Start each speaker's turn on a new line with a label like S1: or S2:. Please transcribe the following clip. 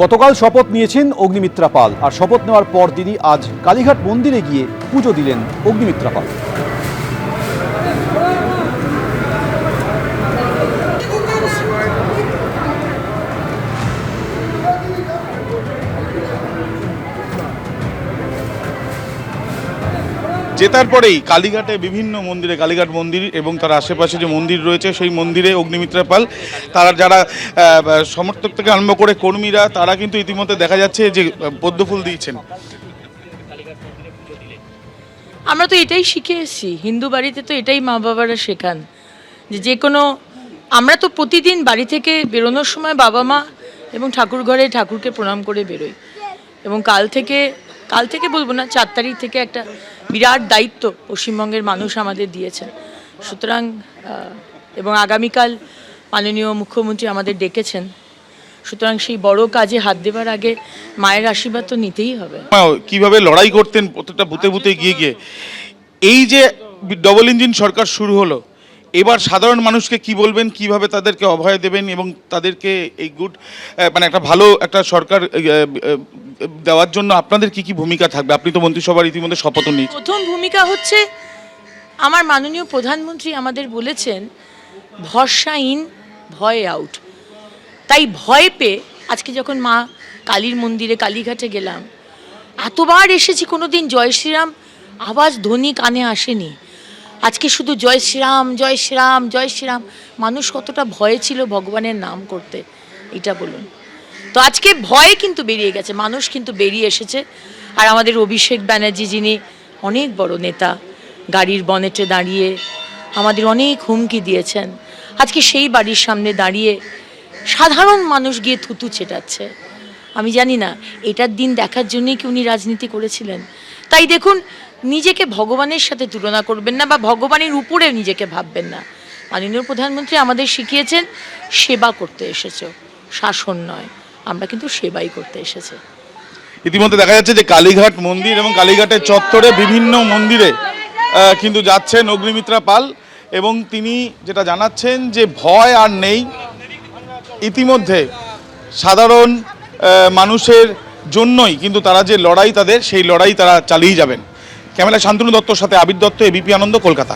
S1: গতকাল শপথ নিয়েছেন অগ্নিমিত্রা পাল, আর শপথ নেওয়ার পর দিনই আজ কালীঘাট মন্দিরে গিয়ে পুজো দিলেন অগ্নিমিত্রা পাল।
S2: জেতার পরেই কালীঘাটে বিভিন্ন মন্দিরে, কালীঘাট মন্দির এবং তার আশেপাশে যে মন্দির রয়েছে সেই মন্দিরে অগ্নিমিত্রা পাল তারা যারা সমর্থক থেকে আরম্ভ করে কর্মীরা তারা কিন্তু ইতিমধ্যে দেখা যাচ্ছে যে পদ্মফুল দিয়েছেন।
S3: আমরা তো এটাই শিখে এসেছি, হিন্দু বাড়িতে তো এটাই মা বাবারা শেখান যে কোনো, আমরা তো প্রতিদিন বাড়ি থেকে বেরোনোর সময় বাবা মা এবং ঠাকুর ঘরে ঠাকুরকে প্রণাম করে বেরোই। এবং কাল থেকে বলবো না, 4 তারিখ থেকে একটা বিরাট দায়িত্ব পশ্চিমবঙ্গের মানুষ আমাদের দিয়েছেন। সুতরাং এবং আগামীকাল মাননীয় মুখ্যমন্ত্রী আমাদের ডেকেছেন, সুতরাং সেই বড় কাজে হাত দেবার আগে মায়ের আশীর্বাদ তো নিতেই হবে।
S2: কিভাবে লড়াই করতেন প্রত্যেকটা বুথে বুথে গিয়ে এই যে ডবল ইঞ্জিন সরকার শুরু হলো, এবার সাধারণ মানুষকে কি বলবেন, কিভাবে তাদেরকে অভয় দেবেন এবং তাদেরকে এই গুড মানে একটা ভালো একটা সরকার দেওয়ার জন্য আপনাদের কি ভূমিকা থাকবে? আপনি তো মন্ত্রিসভার ইতিমধ্যে শপথ নিয়েছেন।
S3: প্রথম ভূমিকা হচ্ছে, আমার মাননীয় প্রধানমন্ত্রী আমাদের বলেছেন ভরসা ইন, ভয় আউট। তাই ভয় পেয়ে আজকে যখন মা কালীর মন্দিরে কালীঘাটে গেলাম, এতবার এসেছি, কোনোদিন জয় শ্রীরাম আওয়াজ ধ্বনি কানে আসেনি। আজকে শুধু জয় শ্রীরাম জয় শ্রীরাম জয় শ্রীরাম। মানুষ কতটা ভয়ে ছিল ভগবানের নাম করতে, এটা বলুন তো। আজকে ভয় কিন্তু বেরিয়ে গেছে, মানুষ কিন্তু বেরিয়ে এসেছে। আর আমাদের অভিষেক ব্যানার্জি, যিনি অনেক বড় নেতা, গাড়ির বনেটে দাঁড়িয়ে আমাদের অনেক হুমকি দিয়েছেন, আজকে সেই বাড়ির সামনে দাঁড়িয়ে সাধারণ মানুষ গিয়ে থুতু ছেটাচ্ছে। আমি জানি না এটার দিন দেখার জন্যই কি উনি রাজনীতি করেছিলেন। তাই দেখুন, নিজেকে ভগবানের সাথে তুলনা করবেন না বা ভগবানের উপরে নিজেকে ভাববেন না। মাননীয় প্রধানমন্ত্রী আমাদের শিখিয়েছেন সেবা করতে এসেছো, শাসন নয়। আমরা কিন্তু সেবাই করতে এসেছি।
S2: ইতিমধ্যে দেখা যাচ্ছে যে কালীঘাট মন্দির এবং কালীঘাটের চত্বরে বিভিন্ন মন্দিরে কিন্তু যাচ্ছেন অগ্নিমিত্রা পাল এবং তিনি যেটা জানাচ্ছেন যে ভয় আর নেই। ইতিমধ্যে সাধারণ মানুষের জন্যই কিন্তু তারা যে লড়াই, তাদের সেই লড়াই তারা চালিয়ে যাবেন। ক্যামেরা শান্তনু দত্তর সাথে আবির দত্ত, এবিপি আনন্দ, কলকাতা।